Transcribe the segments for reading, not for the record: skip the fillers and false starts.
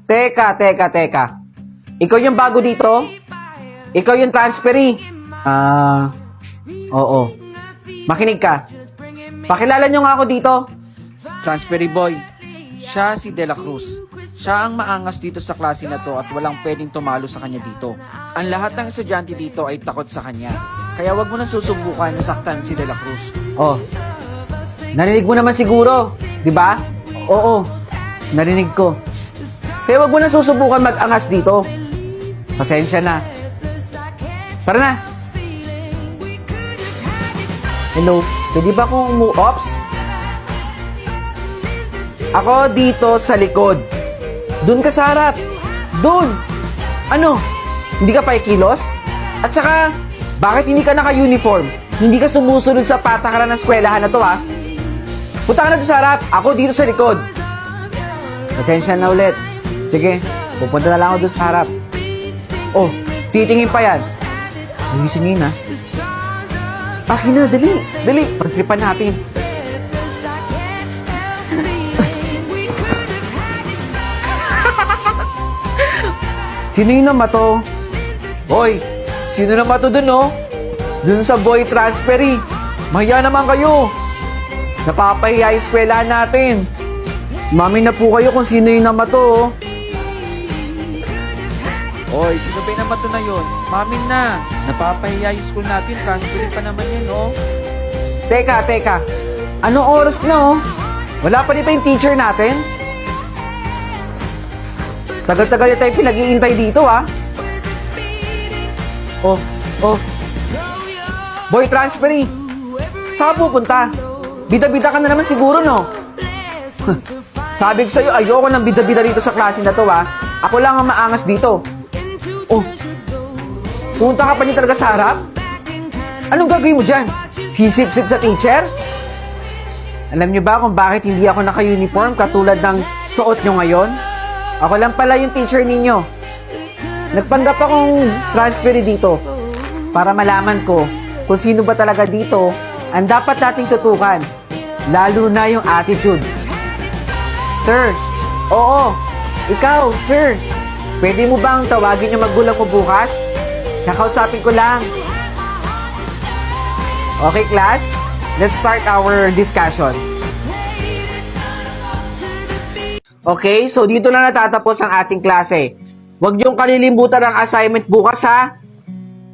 Teka. Ikaw yung bago dito? Ikaw yung transferee? Oo. Makinig ka. Pakilala nyo nga ako dito. Transferee boy. Siya si De La Cruz. Siya ang maangas dito sa klase na to at walang pwedeng tumalo sa kanya dito. Ang lahat ng estudyante dito ay takot sa kanya. Kaya wag mo nang susubukan na saktan si De La Cruz. Oh. Narinig mo naman siguro, di ba? Oo. Narinig ko. Kaya wag mo na susubukan mag-angas dito. Pasensya na. Tara na. Hello. Pwede ba kung umu-ops? Ako dito sa likod. Doon ka sa harap. Doon. Ano? Hindi ka pa ikilos? At saka, bakit hindi ka naka-uniform? Hindi ka sumusunod sa patakaran ng eskwelahan na to, ha? Punta ka na doon sa harap. Ako dito sa likod. Pasensya na ulit. Sige, pupunta na lang ako doon sa harap. Oh, titingin pa yan. Ayusin niyo yun, ha? Akin na, dali. Pagtripan natin. Sino yun naman to? Hoy, sino naman to dun, oh? Dun sa boy transferee. Mahiya naman kayo. Napapahiya yung eskwelahan natin. Mami na po kayo kung sino yung naman to, oh. Oy, sino ba yung naman to na yun? Mamin na. Napapahiya yung school natin. Transferee pa naman yun, oh. Teka. Anong oras na, oh? Wala pa rin pa yung teacher natin? Tagal-tagal na tayo pinag-iintay dito, ha? Oh. Boy transferee. Saan ka pupunta? Bida-bida ka na naman siguro, no? Sabi ko sa'yo, ayoko ng bida-bida dito sa klase na to, ha? Ako lang ang maangas dito. Oh. Punta ka pa niya talaga sa harap? Anong gagawin mo dyan? Sisip-sip sa teacher? Alam niyo ba kung bakit hindi ako naka-uniform katulad ng suot niyo ngayon? Ako lang pala yung teacher ninyo. Nagpanggap akong transferee dito para malaman ko kung sino ba talaga dito ang dapat nating tutukan, lalo na yung attitude. Sir, oo, ikaw, sir, pwede mo bang tawagin yung magulang mo bukas? Kakausapin ko lang. Okay, class? Let's start our discussion. Okay, so dito na natatapos ang ating klase. Huwag niyong kalilimutan ang assignment bukas, ha?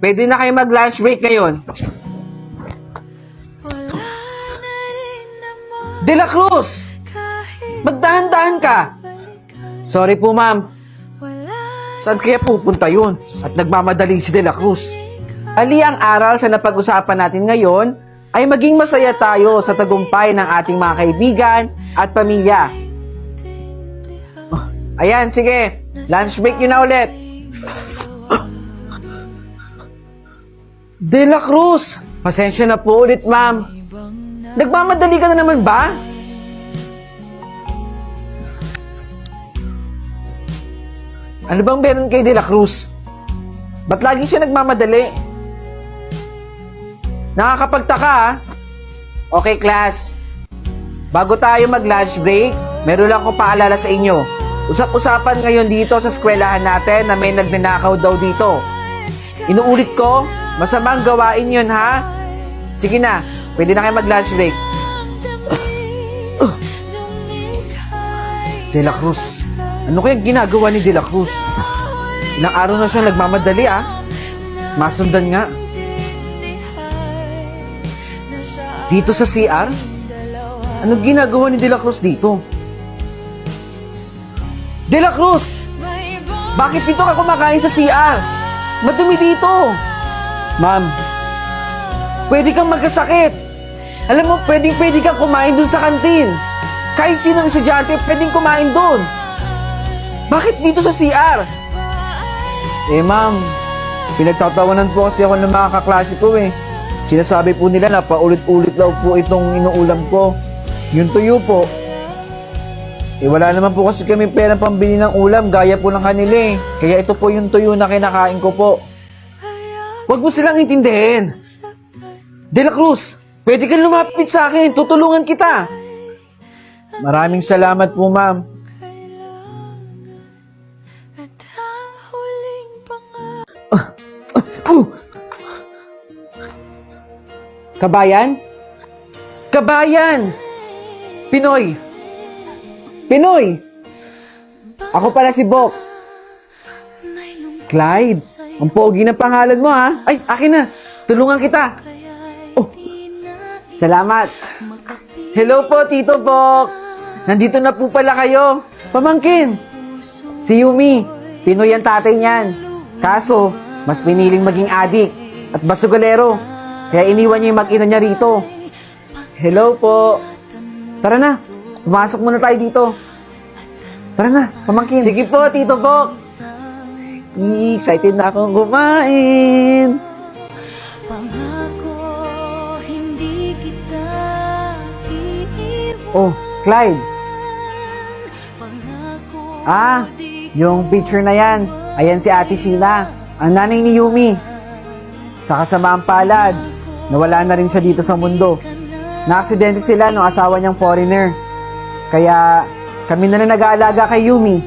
Pwede na kayo mag-lunch break ngayon. De La Cruz! Magdahan-dahan ka! Sorry po, ma'am. Saan kaya pupunta yun? At nagmamadali si De La Cruz. Ali, ang aral sa napag-usapan natin ngayon ay maging masaya tayo sa tagumpay ng ating mga kaibigan at pamilya. Ayan, sige. Lunch break nyo na ulit. De La Cruz! Pasensya na po ulit, ma'am. Nagmamadali ka na naman ba? Ano bang meron kay De La Cruz? Ba't lagi siya nagmamadali? Nakakapagtaka, ha? Okay, class. Bago tayo mag-lunch break, meron lang ko paalala sa inyo. Usap-usapan ngayon dito sa eskwelahan natin na may nagnanakaw daw dito. Inuulit ko, masamang gawain yun, ha? Sige na, pwede na kayo mag-lunch break. De La Cruz. Ano kaya ginagawa ni De La Cruz? Ilang araw na siyang nagmamadali, ah. Masundan nga. Dito sa CR? Ano ginagawa ni De La Cruz dito? De La Cruz! Bakit dito ka kumakain sa CR? Madumi dito! Ma'am, pwede kang magkasakit. Alam mo, pwede kang kumain dun sa kantin. Kahit sinong estudyante, pwedeng kumain dun. Bakit dito sa CR? Ma'am, pinagtatawanan po kasi ako ng mga kaklase ko, eh. Sinasabi po nila na paulit-ulit daw po itong inuulam ko. Yung tuyo po. Wala naman po kasi kami pera pambili ng ulam, gaya po ng kanila, eh. Kaya ito po yung tuyo na kinakain ko po. Huwag mo silang intindihin. De La Cruz, pwede kang lumapit sa akin, tutulungan kita. Maraming salamat po, ma'am. Kabayan? Kabayan! Pinoy! Pinoy! Ako pala si Bok. Clyde, ang pogi ng pangalan mo ha. Ay, akin na. Tulungan kita. Oh, salamat. Hello po, Tito Bok. Nandito na po pala kayo. Pamangkin. Si Yumi. Pinoy ang tatay niyan. Kaso, mas piniling maging adik at basugalero. Kaya iniwan niya yung mag-ina niya rito. Hello po. Tara na. Pumasok muna tayo dito. Tara na, pamangkin. Sige po, Tito Bok. Excited na akong kumain. Oh, Clyde. Yung picture na yan. Ayan si Ate Sheila, ang nanay ni Yumi. Sa kasamaang palad, nawala na rin siya dito sa mundo. Na-aksidente sila nung asawa niyang foreigner. Kaya kami na nag-aalaga kay Yumi.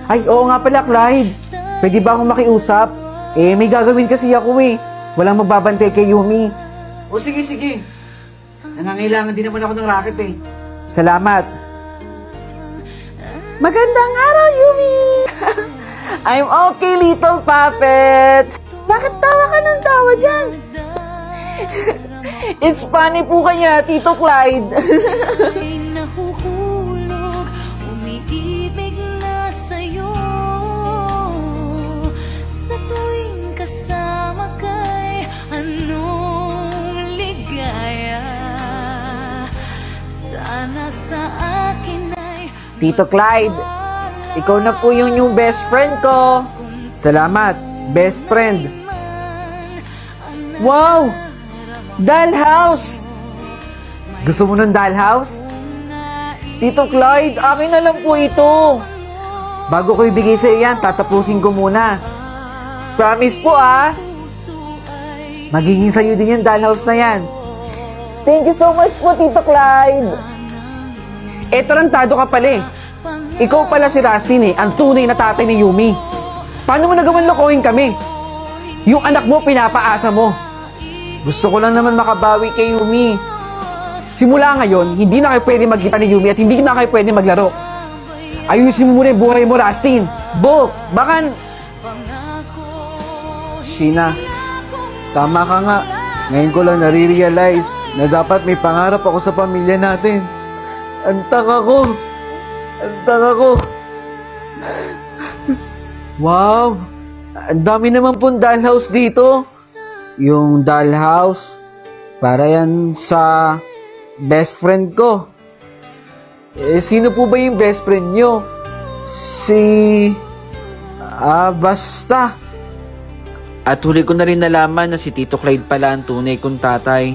Ay, oo nga pala, Clyde. Pwede ba akong makiusap? May gagawin kasi ako Walang magbabantay kay Yumi. O sige, sige. Nangangailangan din naman ako ng racket Salamat. Magandang araw, Yumi! I'm okay, little puppet. Bakit tawa ka ng tawa dyan? It's funny po kanya, Tito Clyde. Nahuhulog, umiibig na sa'yo. Sa tuwing kasama kay anong ligaya. Sana sa akin ay Tito Clyde, ikaw na po yung new best friend ko. Salamat, best friend. Wow! Dollhouse! Gusto mo ng dollhouse? Tito Clyde, akin na lang po ito. Bago ko ibigay sa'yo yan, tatapusin ko muna. Promise po magiging sa'yo din yung dollhouse na yan. Thank you so much po, Tito Clyde. Tarantado ka pala Ikaw pala si Rustin ang tunay na tatay ni Yumi. Paano mo nagawan lokohin kami? Yung anak mo, pinapaasa mo. Gusto ko lang naman makabawi kay Yumi. Simula ngayon, hindi na kayo pwede magkita ni Yumi at hindi na kayo pwede maglaro. Ayusin mo muna yung buhay mo, Rustin. Bok, baka... Sheena, tama ka nga. Ngayon ko lang nare-realize na dapat may pangarap ako sa pamilya natin. Ang tanga ko. Ang tanga ko. Wow! Ang dami naman pong dollhouse dito. Yung dollhouse, para yan sa best friend ko. Sino po ba yung best friend nyo? Basta. At huli ko na rin nalaman na si Tito Clyde pala ang tunay kong tatay.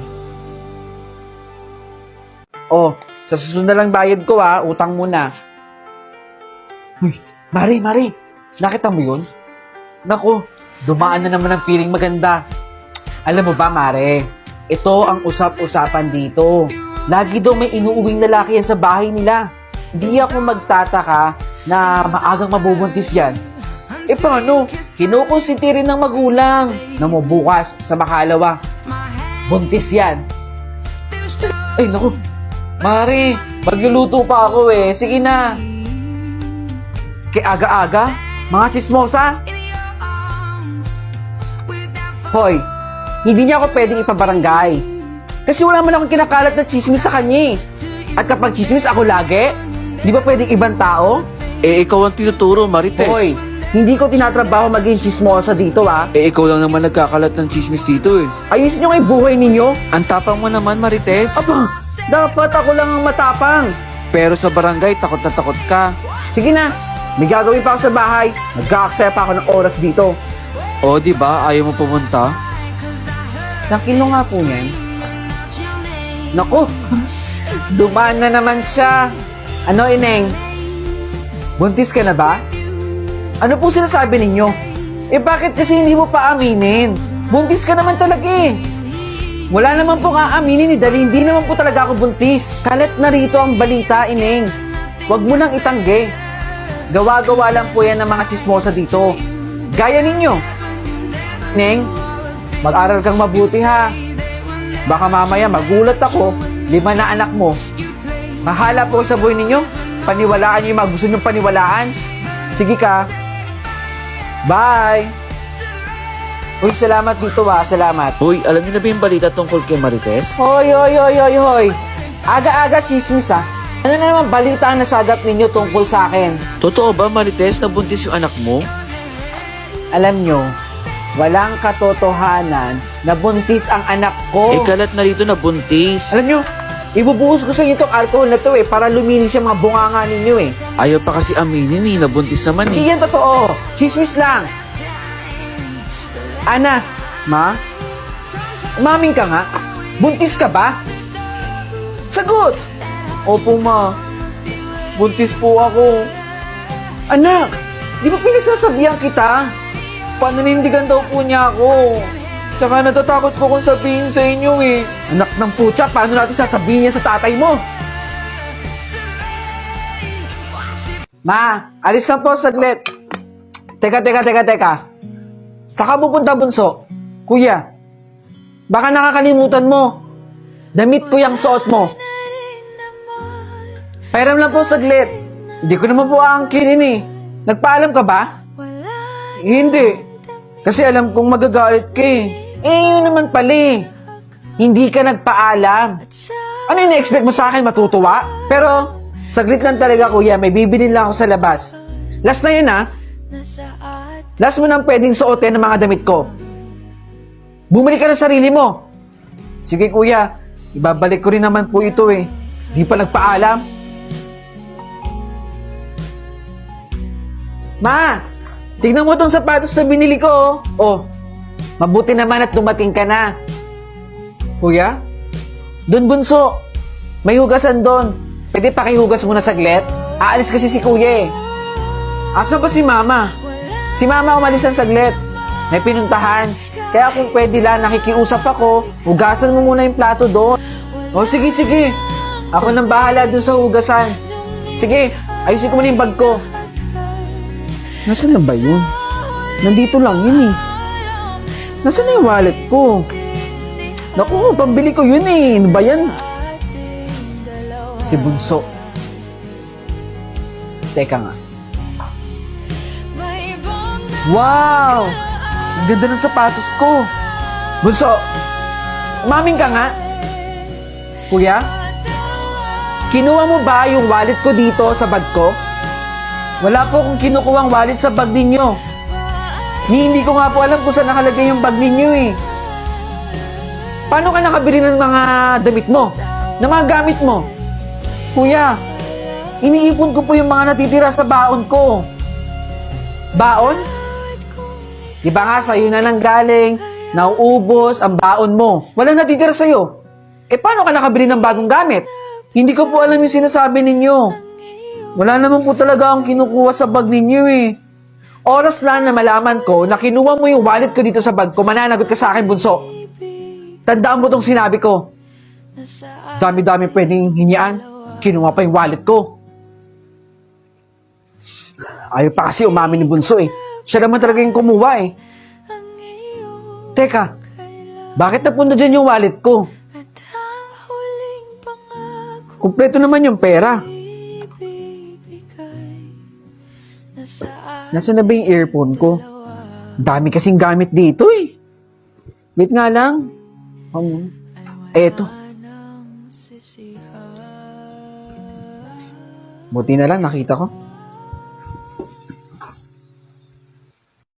Oh, sa susunod na lang bayad ko utang muna. Uy, Mari, nakita mo yun? Naku, dumaan na naman ang feeling maganda. Alam mo ba, Mare, ito ang usap-usapan dito. Lagi daw may inuuwing lalaki yan sa bahay nila. Hindi ako magtataka na maagang mabubuntis yan. Paano? Kinukonsinti rin ng magulang na mo bukas sa makalawa. Buntis yan. Ay, naku. Mare, magluluto pa ako Sige na. Kaya aga-aga, mga chismosa. Hoy, hindi niya ako pwedeng ipabarangay. Kasi wala man akong kinakalat na chismis sa kanya At kapag chismis ako lagi, di ba pwedeng ibang tao? Ikaw ang tinuturo, Marites. Hoy, hindi ko tinatrabaho maging chismosa dito ikaw lang naman nagkakalat ng chismis dito Ayusin niyo nga yung buhay ninyo. Ang tapang mo naman, Marites. Aba, dapat ako lang ang matapang. Pero sa barangay, takot na takot ka. Sige na, may gagawin pa ako sa bahay. Nagkaaksaya pa ako ng oras dito. O, di ba? Ayaw mo pumunta? Isang kilo nga po yan. Naku, dumaan na naman siya. Ano, Ineng? Buntis ka na ba? Ano po sinasabi ninyo? Bakit kasi hindi mo pa aminin? Buntis ka naman talaga Wala naman pong aaminin dahil hindi naman po talaga ako buntis. Kalat na rito ang balita, Ineng. Huwag mo nang itanggi. Gawa-gawa lang po yan ng mga chismosa dito. Gaya ninyo. Neng, mag-aral kang mabuti Baka mamaya magulat ako, 5 na anak mo. Mahala po sa buhay ninyo. Paniwalaan niyo yung mga gusto niyong paniwalaan. Sige ka. Bye! Uy, salamat dito salamat. Uy, alam niyo na ba yung balita tungkol kay Marites? Hoy, hoy, hoy, hoy, hoy. Aga-aga chismis Ano na naman balita ang nasagat ninyo tungkol sa akin? Totoo ba, Marites, na buntis yung anak mo? Alam nyo, walang katotohanan na buntis ang anak ko. Eh, kalat na rito na buntis. Alam nyo, ibubuhos ko sa inyo itong alcohol na to para luminis yung mga bunganga ninyo Ayaw pa kasi aminin nabuntis naman Hindi yan totoo. Chismis lang. Ana, ma? Umaming ka nga? Buntis ka ba? Sagot! Opo, ma. Buntis po ako. Anak, di ba pinagsasabihan kita? Pananindigan daw po niya ako. Tsaka natatakot po kung sabihin sa inyo Anak ng putya, paano natin sasabihin niya sa tatay mo? Ma, alis lang po saglit. Teka. Saka pupunta, bunso? Kuya, baka nakakalimutan mo. Damit ko yung suot mo. Pairam lang po saglit. Hindi ko naman po aangkinin Nagpaalam ka ba? Hindi. Kasi alam kong magagalit ka yun naman pala Hindi ka nagpaalam. Ano yung na-expect mo sa akin? Matutuwa? Pero, saglit lang talaga kuya. May bibilin lang ako sa labas. Last na yun Last mo nang pwedeng suotin ng mga damit ko. Bumalik ka ng sarili mo. Sige kuya, ibabalik ko rin naman po ito Di pa nagpaalam. Ma, tignan mo tong sapatos na binili ko Oh, mabuti naman at dumating ka na. Kuya? Doon bunso. May hugasan doon. Pwede pakihugas muna saglit? Aalis kasi si kuya Asan ba si mama? Si mama umalis ng saglit. May pinuntahan. Kaya kung pwede lang, nakikiusap ako, hugasan mo muna yung plato doon. Oh, sige. Ako nang bahala doon sa hugasan. Sige, ayusin ko muna yung bag ko. Nasaan na ba yun? Nandito lang yun Nasaan na yung wallet ko? Naku, pambili ko yun Ano ba yan? Si Bunso. Teka nga. Wow! Ang ganda ng sapatos ko. Bunso, umaming ka nga. Kuya, kinuha mo ba yung wallet ko dito sa bag ko? Wala po akong kinukuhang wallet sa bag ninyo. Hindi ko nga po alam kung saan nakalagay yung bag ninyo Paano ka nakabili ng mga damit mo? Ng mga gamit mo? Kuya, iniipon ko po yung mga natitira sa baon ko. Baon? Di ba nga sa'yo na nang galing, nauubos ang baon mo. Walang natitira sa'yo. Paano ka nakabili ng bagong gamit? Hindi ko po alam yung sinasabi ninyo. Wala naman po talaga akong kinukuha sa bag ninyo Oras lang na malaman ko na kinuha mo yung wallet ko dito sa bag ko, mananagot ka sa akin, bunso. Tandaan mo tong sinabi ko. Dami-dami pwedeng hingian. Kinuha pa yung wallet ko. Ayaw pa kasi umamin ni bunso Siya naman talaga yung kumuha Teka, bakit napunta dyan yung wallet ko? Kumpleto naman yung pera. Nasaan na ba yung earphone ko? Dami kasing gamit dito Wait nga lang. Eto. Buti na lang nakita ko.